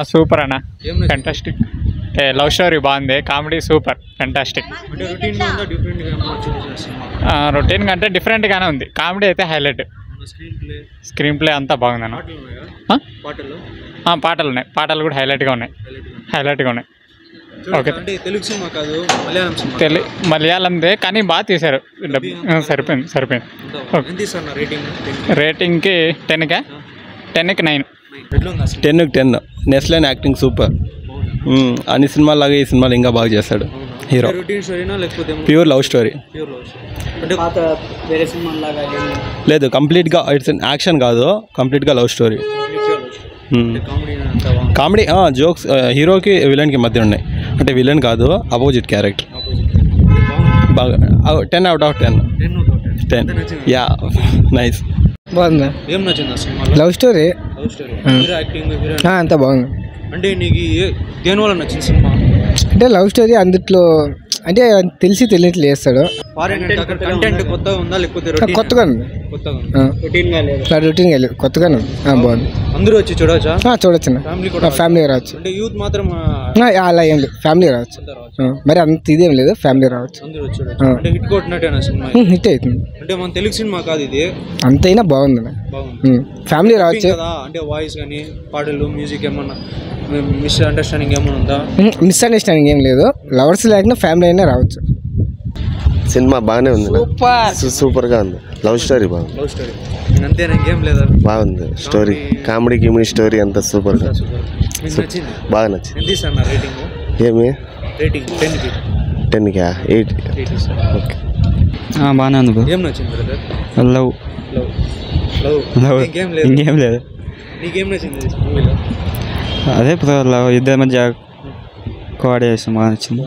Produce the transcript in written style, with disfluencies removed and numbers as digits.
Super అన్న, fantastic. Love story బాగుంది, comedy super, fantastic. Routine కంటే డిఫరెంట్గానే ఉంది. కామెడీ అయితే హైలైట్. స్క్రీన్ ప్లే అంతా బాగుందన్న. పాటలు ఉన్నాయి, పాటలు కూడా హైలైట్గా ఉన్నాయి. ఓకే, మలయాళందే కానీ బాగా తీశారు. సరిపోయింది. రేటింగ్కి 10కి 9. 10కి 10. నెస్లైన్ యాక్టింగ్ సూపర్. అన్ని సినిమాలాగా ఈ సినిమాలు ఇంకా బాగా చేస్తాడు హీరో. ప్యూర్ లవ్ స్టోరీ లేదు, కంప్లీట్గా ఇట్స్ యాక్షన్ కాదు, కంప్లీట్గా లవ్ స్టోరీ. కామెడీ జోక్స్ హీరోకి విలన్కి మధ్య ఉన్నాయి. అంటే విలన్ కాదు, అపోజిట్ క్యారెక్టర్. బాగా 10/10. Yeah, nice. బాగుందా? లవ్ స్టోరీ అంతా బాగుంది. అంటే నీకు దేనివల్ల నచ్చింది సినిమా? అంటే లవ్ స్టోరీ అందుట్లో అంటే తెలిసి తెలియట్లు చేస్తాడు. కొత్తగా ఉందా లేకపోతే కొత్తగా ఉంది? రొటీన్గా లేదు, కొత్తగానే ఉంది. బాగుంది. అందరూ వచ్చి చూడొచ్చు. ఫ్యామిలీ రావచ్చు. అంటే యూత్ మాత్రం అలా ఏం లేదు, ఫ్యామిలీ రావచ్చు. మరి అంత ఇదేం లేదు, ఫ్యామిలీ రావచ్చు. అంటే హిట్ కొట్టినట్టేనా సినిమా? హిట్ అవుతుంది. అంటే మన తెలుగు సినిమా కాదు ఇది, అంతైనా బాగుంది. ఫ్యామిలీ రావచ్చు. అంటే వాయిస్ కానీ పాటలు మ్యూజిక్ ఏమన్నా మిస్అండర్స్టాండింగ్ ఏమైనా ఉందా? మిస్అండర్స్టాండింగ్ ఏం లేదు. లవర్స్ లేకుండా ఫ్యామిలీ అయినా రావచ్చు. సినిమా బాగానే ఉంది, సూపర్గా ఉంది. లవ్ స్టోరీ బాగుంది. అంతేనా, ఇంకేం లేదా? బాగుంది స్టోరీ, కామెడీ స్టోరీ అంతా సూపర్గా బాగా నచ్చింది. ఏమి రేటింగ్ 10కి 8. ఓకే, బాగానే ఉంది. ఏం నచ్చింది బ్రదర్? లవ్. ఇంకేం లేదు. నీకేం నచ్చింది మూవీలో? అదే లవ్, ఇద్దరి మధ్య కోఆర్డినేషన్ బాగా నచ్చింది.